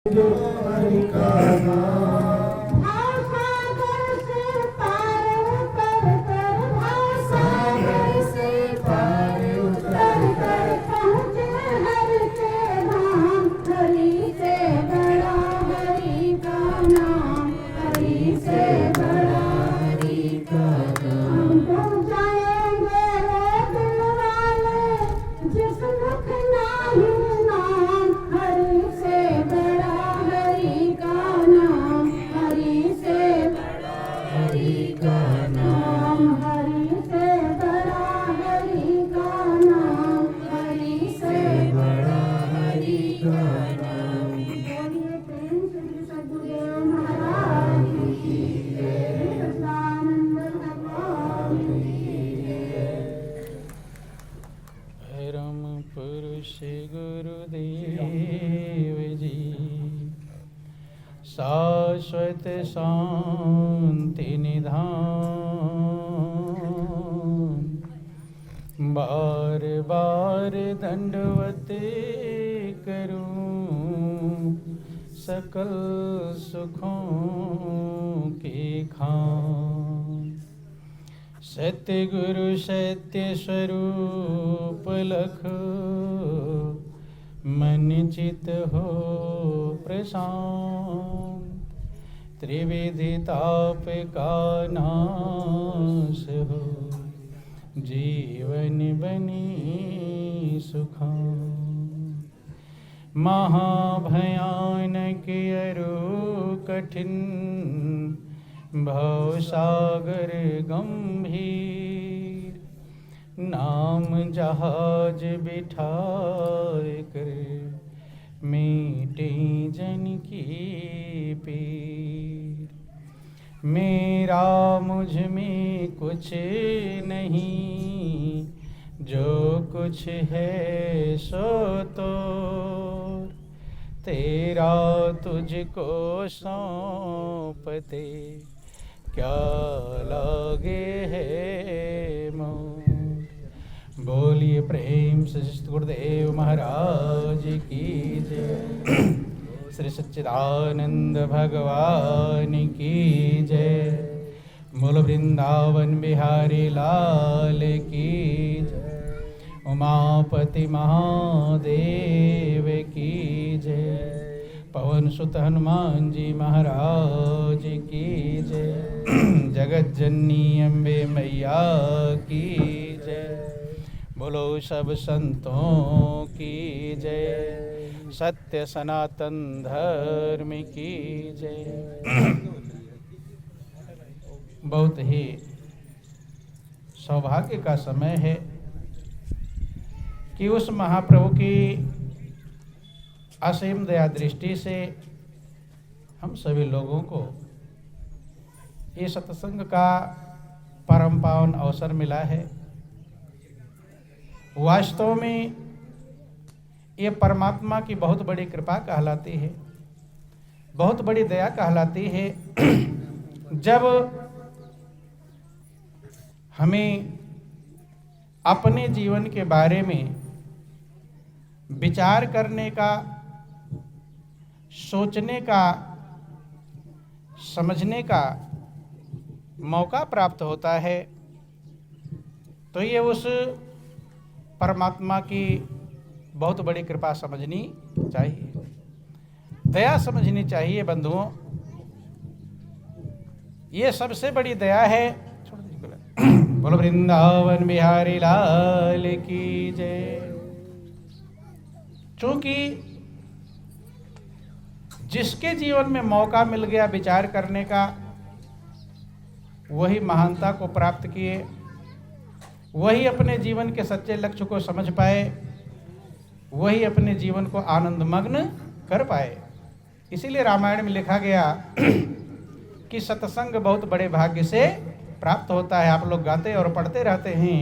हरि का नाम शाश्वत शांति निधान। बार बार दंडवत करूं सकल सुखों के खान। सत्य गुरु सत्य स्वरूप लख मन चित हो प्रशांत। त्रिविधि ताप का नाश हो जीवन बनी सुखान। महाभयानक अरु कठिन भवसागर गंभीर। नाम जहाज बिठाए कर मीटे जन की पीर। मेरा मुझ में कुछ नहीं, जो कुछ है सो तो तेरा तुझको सौंपते क्या लागे है मोर। बोलिए प्रेम से गुरुदेव महाराज की जय। श्री सच्चिदानंद भगवान की जय। बोलो वृंदावन बिहारी लाल की जय। उमापति महादेव की जय। पवन सुत हनुमान जी महाराज की जय। जगत जननी अम्बे मैया की जय। बोलो सब संतों की जय। सत्य सनातन धर्म की जय। बहुत ही सौभाग्य का समय है कि उस महाप्रभु की असीम दया दृष्टि से हम सभी लोगों को ये सत्संग का परम पावन अवसर मिला है। वास्तव में ये परमात्मा की बहुत बड़ी कृपा कहलाती है, बहुत बड़ी दया कहलाती है। जब हमें अपने जीवन के बारे में विचार करने का, सोचने का, समझने का मौका प्राप्त होता है, तो ये उस परमात्मा की बहुत बड़ी कृपा समझनी चाहिए, दया समझनी चाहिए। बंधुओं, ये सबसे बड़ी दया है। बोलो वृंदावन बिहारी लाल की जय। चूंकि जिसके जीवन में मौका मिल गया विचार करने का, वही महानता को प्राप्त किए, वही अपने जीवन के सच्चे लक्ष्य को समझ पाए, वही अपने जीवन को आनंदमग्न कर पाए। इसीलिए रामायण में लिखा गया कि सत्संग बहुत बड़े भाग्य से प्राप्त होता है। आप लोग गाते और पढ़ते रहते हैं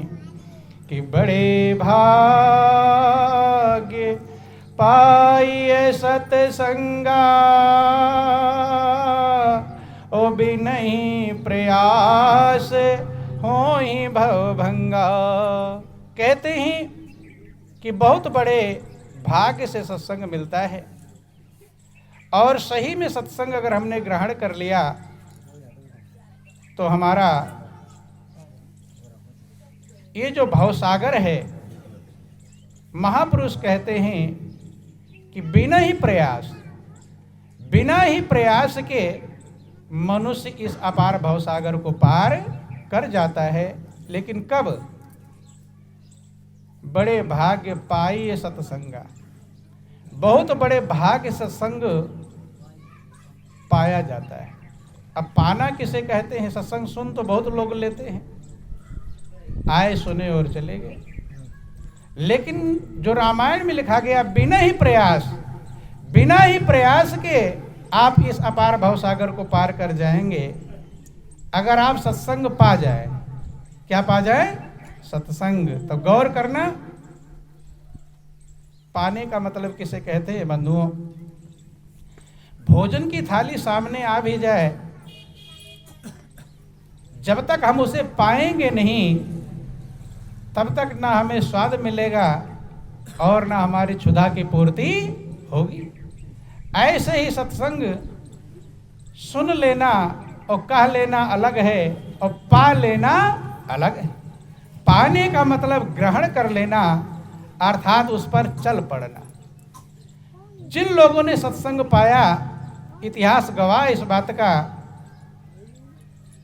कि बड़े भाग्य पाइए सत्संगा, ओ बिनहि प्रयास होई भवभंगा। कहते हैं कि बहुत बड़े भाग्य से सत्संग मिलता है और सही में सत्संग अगर हमने ग्रहण कर लिया तो हमारा ये जो भवसागर है, महापुरुष कहते हैं कि बिना ही प्रयास के मनुष्य इस अपार भवसागर को पार कर जाता है। लेकिन कब? बड़े भाग्य पाई सत्संगा, बहुत बड़े भाग्य सत्संग पाया जाता है। अब पाना किसे कहते हैं? सत्संग सुन तो बहुत लोग लेते हैं, आए सुने और चले गए। लेकिन जो रामायण में लिखा गया, बिना ही प्रयास के आप इस अपार भवसागर को पार कर जाएंगे। अगर आप सत्संग पा जाए, क्या पा जाए? सत्संग। तो गौर करना, पाने का मतलब किसे कहते हैं बंधुओं? भोजन की थाली सामने आ भी जाए, जब तक हम उसे पाएंगे नहीं तब तक ना हमें स्वाद मिलेगा और ना हमारी क्षुधा की पूर्ति होगी। ऐसे ही सत्संग सुन लेना और कह लेना अलग है और पा लेना अलग है। पाने का मतलब ग्रहण कर लेना, अर्थात उस पर चल पड़ना। जिन लोगों ने सत्संग पाया, इतिहास गवाह इस बात का।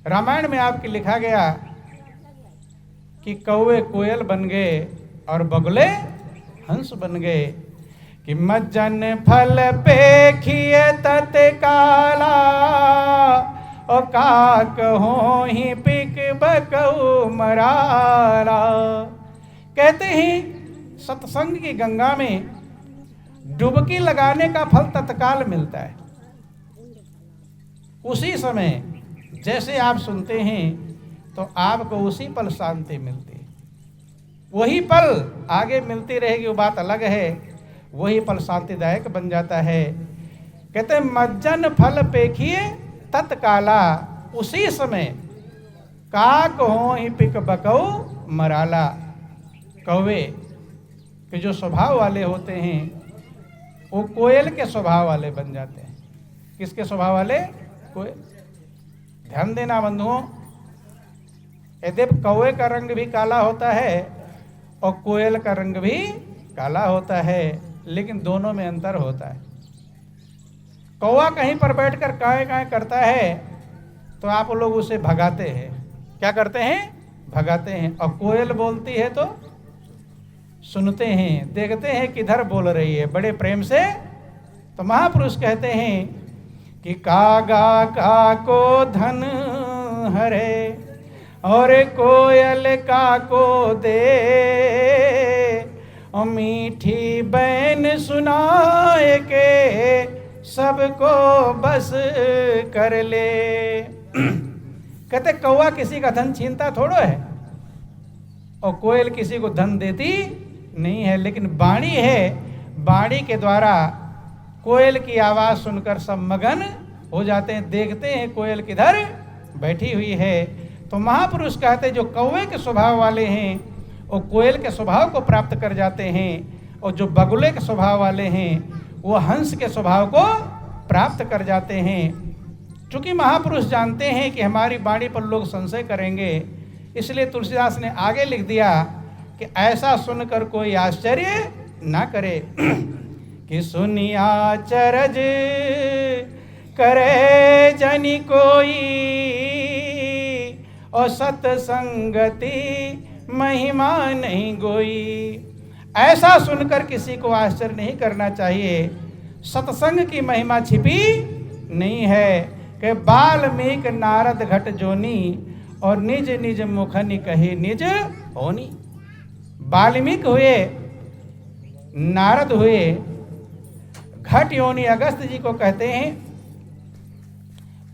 रामायण में आपके लिखा गया कि कौवे कोयल बन गए और बगुले हंस बन गए। कि मज्जन फल पेखिए तत्काला और काक हो ही पिक बकऊ मराला। कहते हैं सत्संग की गंगा में डुबकी लगाने का फल तत्काल मिलता है। उसी समय जैसे आप सुनते हैं तो आपको उसी पल शांति मिलती है। वही पल आगे मिलती रहेगी, वो बात अलग है। वही पल शांतिदायक बन जाता है। कहते हैं मज्जन फल पेखिए तत्काला, उसी समय काक हो ही पिक बकऊ मराला। कौवे के जो स्वभाव वाले होते हैं वो कोयल के स्वभाव वाले बन जाते हैं। किसके स्वभाव वाले? कोयल। ध्यान देना बंधुओं, यदि कौवे का रंग भी काला होता है और कोयल का रंग भी काला होता है, लेकिन दोनों में अंतर होता है। कौवा कहीं पर बैठकर काए काए करता है तो आप लोग उसे भगाते हैं। क्या करते हैं? भगाते हैं। और कोयल बोलती है तो सुनते हैं, देखते हैं किधर बोल रही है, बड़े प्रेम से। तो महापुरुष कहते हैं कि कागा का को धन हरे और कोयल का को दे, और मीठी बैन सुनाए के सबको बस कर ले। कहते कौवा किसी का धन छीनता थोड़ो है और कोयल किसी को धन देती नहीं है, लेकिन वाणी है, वाणी के द्वारा कोयल की आवाज़ सुनकर सब मगन हो जाते हैं, देखते हैं कोयल किधर बैठी हुई है। तो महापुरुष कहते जो कौवे के स्वभाव वाले हैं वो कोयल के स्वभाव को प्राप्त कर जाते हैं, और जो बगुले के स्वभाव वाले हैं वो हंस के स्वभाव को प्राप्त कर जाते हैं। चूँकि महापुरुष जानते हैं कि हमारी वाणी पर लोग संशय करेंगे, इसलिए तुलसीदास ने आगे लिख दिया कि ऐसा सुनकर कोई आश्चर्य ना करे। कि सुनिया चरज करे जनि कोई, और सत्संगति महिमा नहीं गोई। ऐसा सुनकर किसी को आश्चर्य नहीं करना चाहिए। सत्संग की महिमा छिपी नहीं है कि वाल्मीकि नारद घट जोनी, और निज निज मुखनि कही निज होनी। वाल्मीकि हुए, नारद हुए, घट योनि अगस्त जी को कहते हैं।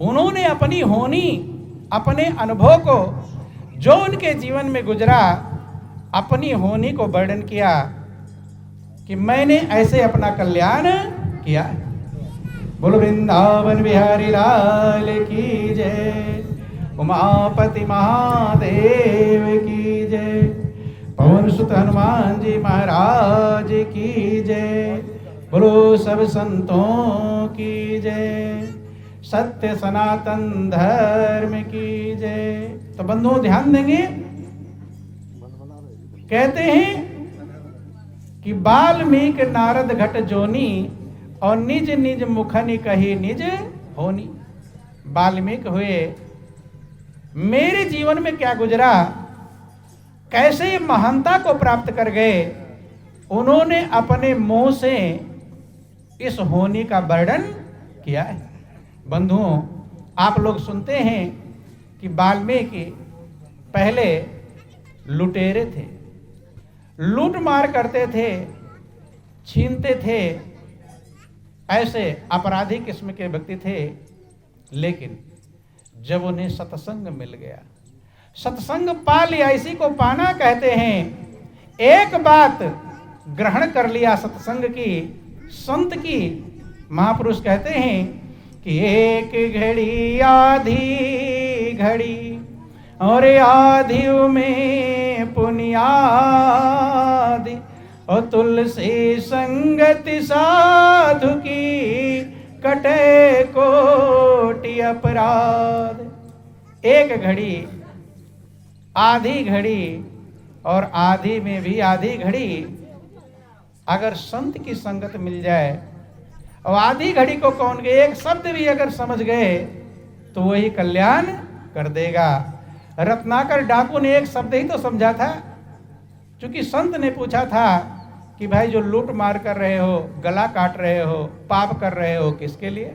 उन्होंने अपनी होनी, अपने अनुभव को जो उनके जीवन में गुजरा, अपनी होनी को वर्णन किया कि मैंने ऐसे अपना कल्याण किया। बोलो वृंदावन बिहारी लाल की जय, उमापति महादेव की जय, पवन सुत हनुमान जी महाराज की जय, बोलो सब संतों की सत्य सनातन धर्म की जय। तो बंधुओं ध्यान देंगे, कहते हैं कि वाल्मीकि नारद घट जोनी और निज निज मुखनि कही निज होनी। वाल्मीकि हुए, मेरे जीवन में क्या गुजरा, कैसे ये महानता को प्राप्त कर गए, उन्होंने अपने मुंह से इस होनी का वर्णन किया है। बंधुओं, आप लोग सुनते हैं कि वाल्मीकि पहले लुटेरे थे, लूट मार करते थे, छीनते थे, ऐसे अपराधी किस्म के व्यक्ति थे। लेकिन जब उन्हें सत्संग मिल गया, सत्संग पा लिया, इसी को पाना कहते हैं। एक बात ग्रहण कर लिया सत्संग की, संत की, महापुरुष कहते हैं कि एक घड़ी आधी घड़ी और आधी में पुनियादी, और तुलसी संगति साधु की कटे कोटि अपराध। एक घड़ी, आधी घड़ी और आधी में भी आधी घड़ी अगर संत की संगत मिल जाए, और आधी घड़ी को कौन गए, एक शब्द भी अगर समझ गए तो वही कल्याण कर देगा। रत्नाकर डाकू ने एक शब्द ही तो समझा था, क्योंकि संत ने पूछा था कि भाई जो लूट मार कर रहे हो, गला काट रहे हो, पाप कर रहे हो, किसके लिए?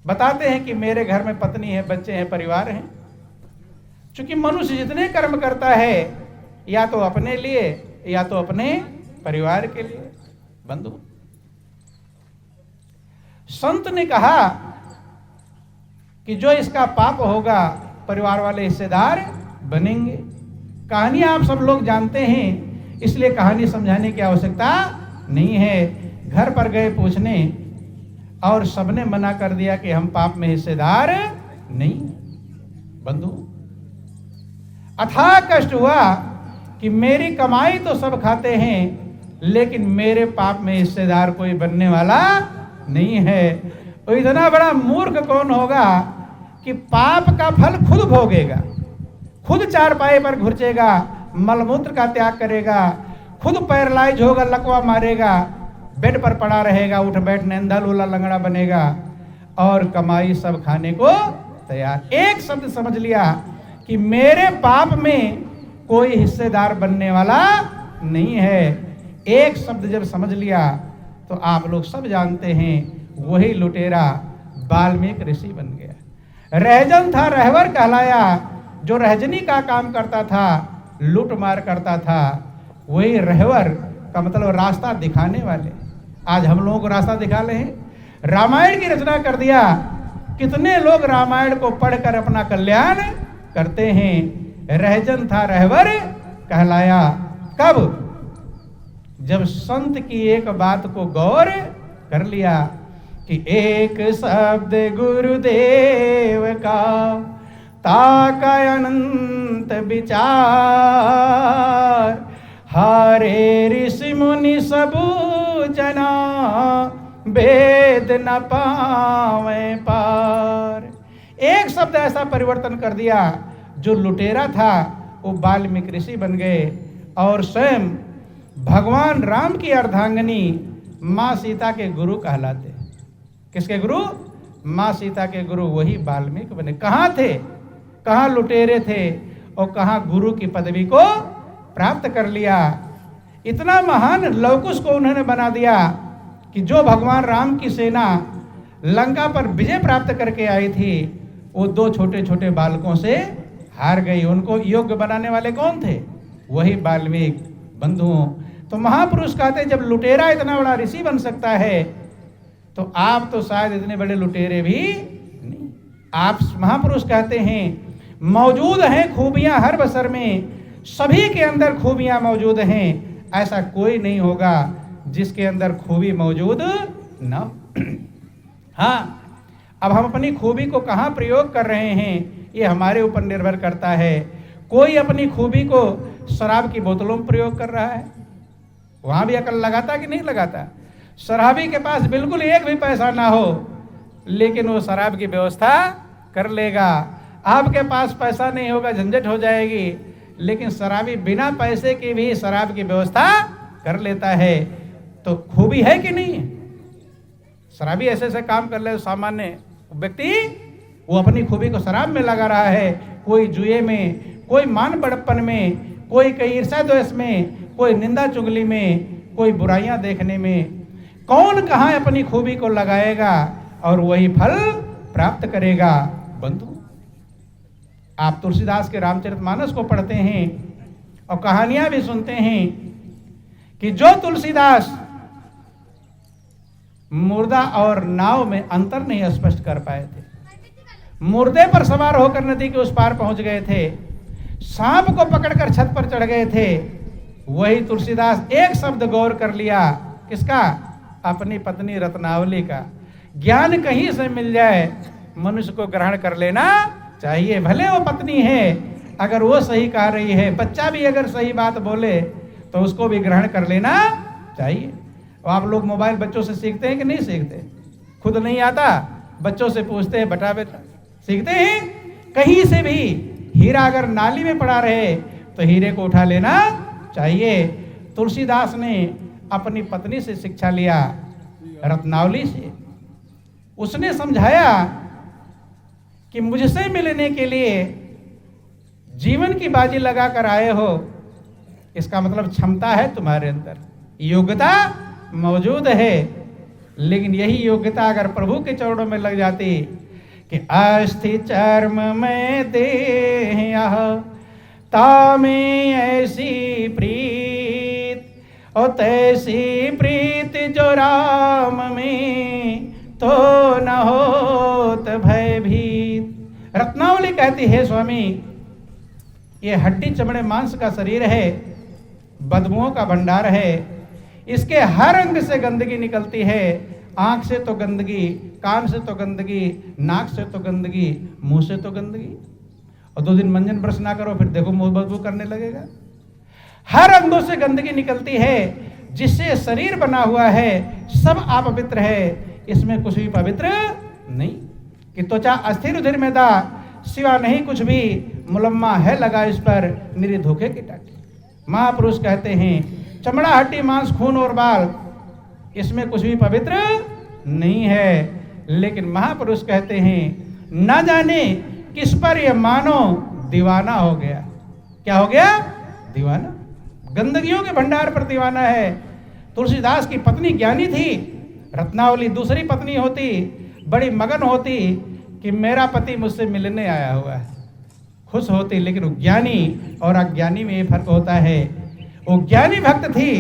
बताते हैं कि मेरे घर में पत्नी है, बच्चे हैं, परिवार हैं। क्योंकि मनुष्य जितने कर्म करता है, या तो अपने लिए या तो अपने परिवार के लिए। बंधु, संत ने कहा कि जो इसका पाप होगा, परिवार वाले हिस्सेदार बनेंगे। कहानी आप सब लोग जानते हैं, इसलिए कहानी समझाने की आवश्यकता नहीं है। घर पर गए पूछने, और सबने मना कर दिया कि हम पाप में हिस्सेदार नहीं। बंधु, अथाह कष्ट हुआ कि मेरी कमाई तो सब खाते हैं, लेकिन मेरे पाप में हिस्सेदार कोई बनने वाला नहीं है। तो इतना बड़ा मूर्ख कौन होगा कि पाप का फल खुद भोगेगा, खुद चारपाई पर घुर्चेगा, मलमूत्र का त्याग करेगा, खुद पैरलाइज होगा, लकवा मारेगा, बेड पर पड़ा रहेगा, उठ बैठ नंदा लूला लंगड़ा बनेगा, और कमाई सब खाने को तैयार। एक शब्द समझ लिया कि मेरे पाप में कोई हिस्सेदार बनने वाला नहीं है। एक शब्द जब समझ लिया तो आप लोग सब जानते हैं, वही लुटेरा वाल्मीकि ऋषि बन गया। रहजन था, रहवर कहलाया, जो रहजनी का काम करता था, लूट मार करता था, वही रहवर का मतलब रास्ता दिखाने वाले। आज हम लोगों को रास्ता दिखा रहे हैं। रामायण की रचना कर दिया, कितने लोग रामायण को पढ़कर अपना कल्याण करते हैं। रहजन था, रहवर कहलाया। कब? जब संत की एक बात को गौर कर लिया कि एक शब्द गुरुदेव का ताका अनंत विचार, हारे ऋषि मुनि सबू जना वेद न पावे पार। एक शब्द ऐसा परिवर्तन कर दिया, जो लुटेरा था वो वाल्मीकि ऋषि बन गए, और स्वयं भगवान राम की अर्धांगिनी माँ सीता के गुरु कहलाते। किसके गुरु? माँ सीता के गुरु वही वाल्मीकि बने। कहाँ थे? कहाँ लुटेरे थे, और कहाँ गुरु की पदवी को प्राप्त कर लिया। इतना महान लवकुश को उन्होंने बना दिया कि जो भगवान राम की सेना लंका पर विजय प्राप्त करके आई थी, वो दो छोटे छोटे बालकों से हार गई। उनको योग्य बनाने वाले कौन थे? वही वाल्मीकि। बंधुओं, तो महापुरुष कहते जब लुटेरा इतना बड़ा ऋषि बन सकता है, तो आप तो शायद इतने बड़े लुटेरे भी नहीं। आप महापुरुष कहते हैं मौजूद हैं खूबियां हर बसर में, सभी के अंदर खूबियां मौजूद हैं, ऐसा कोई नहीं होगा जिसके अंदर खूबी मौजूद न। हाँ, अब हम अपनी खूबी को कहाँ प्रयोग कर रहे हैं, ये हमारे ऊपर निर्भर करता है। कोई अपनी खूबी को शराब की बोतलों में प्रयोग कर रहा है, वहाँ भी अकल लगाता कि नहीं लगाता? शराबी के पास बिल्कुल एक भी पैसा ना हो, लेकिन वो शराब की व्यवस्था कर लेगा। आपके पास पैसा नहीं होगा, झंझट हो जाएगी, लेकिन शराबी बिना पैसे के भी शराब की व्यवस्था कर लेता है। तो खूबी है कि नहीं? शराबी ऐसे ऐसे काम कर ले, सामान्य व्यक्ति वो अपनी खूबी को शराब में लगा रहा है। कोई जुए में, कोई मान बड़प्पन में, कोई कई ईर्ष्या द्वेष में, कोई निंदा चुगली में, कोई बुराइयां देखने में। कौन कहाँ अपनी खूबी को लगाएगा और वही फल प्राप्त करेगा। बंधु, आप तुलसीदास के रामचरितमानस को पढ़ते हैं और कहानियां भी सुनते हैं कि जो तुलसीदास मुर्दा और नाव में अंतर नहीं स्पष्ट कर पाए थे, मुर्दे पर सवार होकर नदी के उस पार पहुंच गए थे, सांप को पकड़कर छत पर चढ़ गए थे, वही तुलसीदास एक शब्द गौर कर लिया। किसका? अपनी पत्नी रत्नावली का। ज्ञान कहीं से मिल जाए मनुष्य को ग्रहण कर लेना चाहिए। भले वो पत्नी है, अगर वो सही कह रही है, बच्चा भी अगर सही बात बोले तो उसको भी ग्रहण कर लेना चाहिए। और आप लोग मोबाइल बच्चों से सीखते हैं कि नहीं सीखते? खुद नहीं आता, बच्चों से पूछते हैं, बेटा बेटा सीखते हैं। कहीं से भी हीरा अगर नाली में पड़ा रहे तो हीरे को उठा लेना चाहिए। तुलसीदास ने अपनी पत्नी से शिक्षा लिया, रत्नावली से। उसने समझाया कि मुझसे मिलने के लिए जीवन की बाजी लगाकर आए हो, इसका मतलब क्षमता है तुम्हारे अंदर, योग्यता मौजूद है। लेकिन यही योग्यता अगर प्रभु के चरणों में लग जाती कि अस्थि चर्म में देह तामें ऐसी प्रीत और तैसी प्रीत जो राम में तो न होत भयभीत। रत्नावली कहती है, स्वामी ये हड्डी चमड़े मांस का शरीर है, बदबुओं का भंडार है, इसके हर अंग से गंदगी निकलती है। आंख से तो गंदगी, कान से तो गंदगी, नाक से तो गंदगी, मुंह से तो गंदगी। और 2 दिन मंजन ब्रश ना करो फिर देखो मुंह बदबू करने लगेगा। हर अंगों से गंदगी निकलती है, जिससे शरीर बना हुआ है सब अपवित्र है, इसमें कुछ भी पवित्र नहीं। कि त्वचा अस्थिर उधिर में दा, सिवा नहीं कुछ भी मुलम्मा है लगा इस पर निरी धोखे की टाटी। महापुरुष कहते हैं चमड़ा हड्डी मांस खून और बाल, इसमें कुछ भी पवित्र नहीं है। लेकिन महापुरुष कहते हैं न जाने किस पर यह मानो दीवाना हो गया। क्या हो गया? दीवाना। गंदगियों के भंडार पर दीवाना है। तुलसीदास की पत्नी ज्ञानी थी, रत्नावली दूसरी पत्नी होती बड़ी मगन होती कि मेरा पति मुझसे मिलने आया हुआ है, खुश होती। लेकिन वो ज्ञानी और अज्ञानी में ये फर्क होता है। वो ज्ञानी भक्त थी,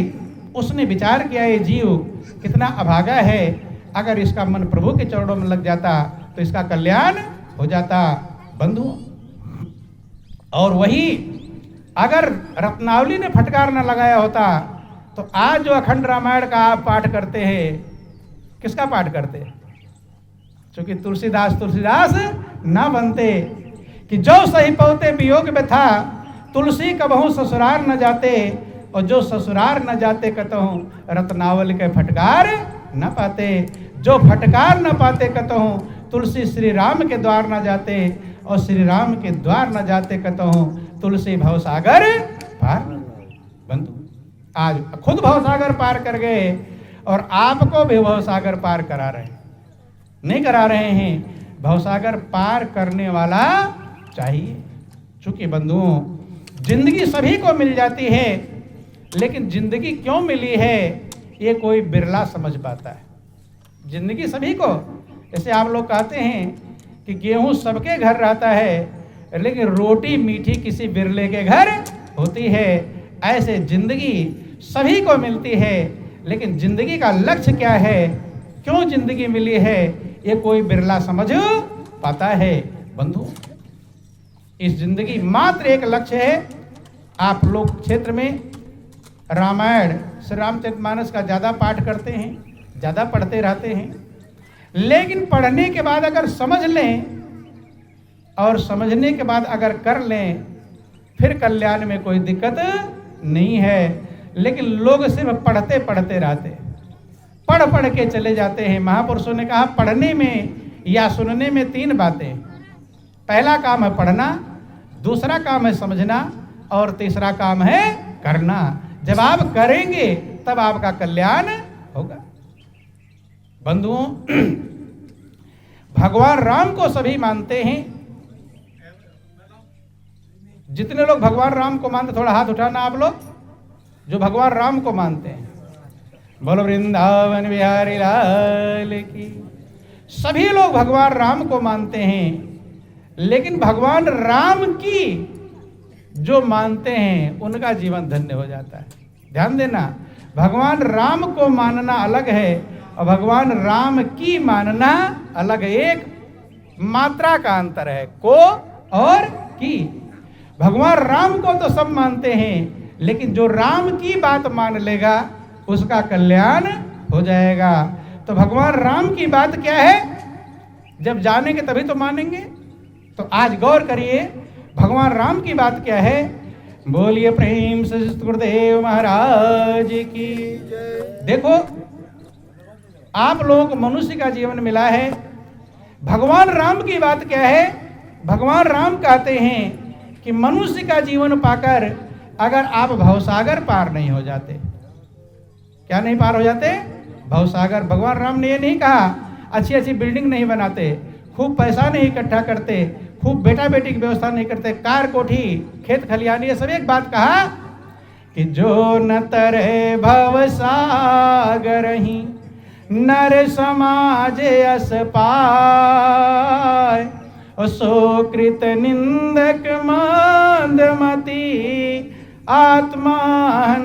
उसने विचार किया ये जीव कितना अभागा है, अगर इसका मन प्रभु के चरणों में लग जाता तो इसका कल्याण हो जाता। बंधु, और वही अगर रत्नावली ने फटकार न लगाया होता तो आज जो अखंड रामायण का आप पाठ करते हैं, किसका पाठ करते हैं? क्योंकि तुलसीदास न बनते कि जो सही पहुते वियोग में था, तुलसी कबहू ससुरार न जाते, और जो ससुरार न जाते कतहूँ रत्नावली के फटकार न पाते। जो फटकार न पाते कतहूँ तुलसी श्री राम के द्वार न जाते, और श्री राम के द्वार न जाते कतहूँ तुलसी भवसागर पार। बंधु, आज खुद भवसागर पार कर गए और आपको भी भवसागर पार करा रहे हैं। नहीं करा रहे हैं, भवसागर पार करने वाला चाहिए। चूंकि बंधुओं जिंदगी सभी को मिल जाती है, लेकिन जिंदगी क्यों मिली है ये कोई बिरला समझ पाता है। जिंदगी सभी को, जैसे आप लोग कहते हैं कि गेहूं सबके घर रहता है, लेकिन रोटी मीठी किसी बिरले के घर होती है। ऐसे जिंदगी सभी को मिलती है, लेकिन जिंदगी का लक्ष्य क्या है, क्यों जिंदगी मिली है, ये कोई बिरला समझ पाता है। बंधु, इस जिंदगी मात्र एक लक्ष्य है। आप लोग क्षेत्र में रामायण श्री रामचरितमानस का ज़्यादा पाठ करते हैं, ज़्यादा पढ़ते रहते हैं, लेकिन पढ़ने के बाद अगर समझ लें और समझने के बाद अगर कर लें फिर कल्याण में कोई दिक्कत नहीं है। लेकिन लोग सिर्फ पढ़ते पढ़ते रहते, पढ़ पढ़ के चले जाते हैं। महापुरुषों ने कहा पढ़ने में या सुनने में 3 बातें। पहला काम है पढ़ना, दूसरा काम है समझना और तीसरा काम है करना। जब आप करेंगे तब आपका कल्याण होगा। बंधुओं, भगवान राम को सभी मानते हैं। जितने लोग भगवान राम को मानते, थोड़ा हाथ उठाना आप लोग जो भगवान राम को मानते हैं। बोलो वृंदावन बिहारी लाल की। सभी लोग भगवान राम को मानते हैं, लेकिन भगवान राम की जो मानते हैं उनका जीवन धन्य हो जाता है। ध्यान देना, भगवान राम को मानना अलग है और भगवान राम की मानना अलग है। एक मात्रा का अंतर है, को और की। भगवान राम को तो सब मानते हैं, लेकिन जो राम की बात मान लेगा उसका कल्याण हो जाएगा। तो भगवान राम की बात क्या है? जब जानेंगे तभी तो मानेंगे। तो आज गौर करिए भगवान राम की बात क्या है। बोलिए प्रेम से गुरुदेव महाराज की। देखो, आप लोगों को मनुष्य का जीवन मिला है, भगवान राम की बात क्या है? भगवान राम कहते हैं कि मनुष्य का जीवन पाकर अगर आप भवसागर पार नहीं हो जाते, क्या नहीं पार हो जाते? भवसागर। भगवान राम ने ये नहीं कहा अच्छी अच्छी बिल्डिंग नहीं बनाते, खूब पैसा नहीं इकट्ठा करते, खूब बेटा बेटी की व्यवस्था नहीं करते, कार कोठी खेत खलियानी, ये सब एक बात कहा कि जो न तरे भवसागर ही नर समाज अस पाय, सो कृत निंदक मंदमती आत्मान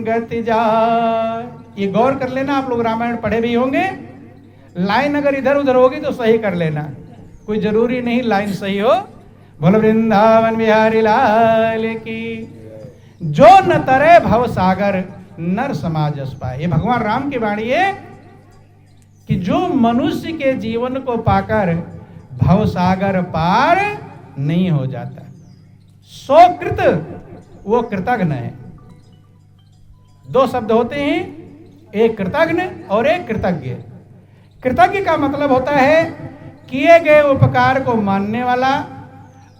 गति जाय। ये गौर कर लेना, आप लोग रामायण पढ़े भी होंगे। लाइन अगर इधर उधर होगी तो सही कर लेना, कोई जरूरी नहीं लाइन सही हो। बोलो वृंदावन बिहारी लाल की। जो न तरे भव सागर नर समाज अस पाए। ये भगवान राम की वाणी है कि जो मनुष्य के जीवन को पाकर भव सागर पार नहीं हो जाता, सो कृत, वो कृतघ्न है। 2 शब्द होते हैं, एक कृतघ्न और एक कृतज्ञ। कृतज्ञ का मतलब होता है किए गए उपकार को मानने वाला,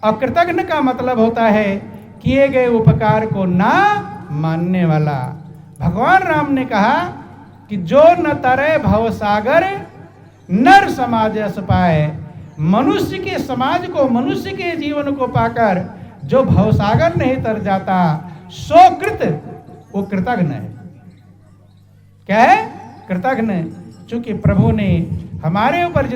और कृतज्ञ का मतलब होता है किए गए उपकार को ना मानने वाला। भगवान राम ने कहा कि जो न तरे भवसागर नर समाज अस पाए। मनुष्य के समाज को, मनुष्य के जीवन को पाकर जो भवसागर नहीं तर जाता, सो कृत, वो कृतघ्न है। क्या है? कृतघ्न। चूंकि प्रभु ने हमारे ऊपर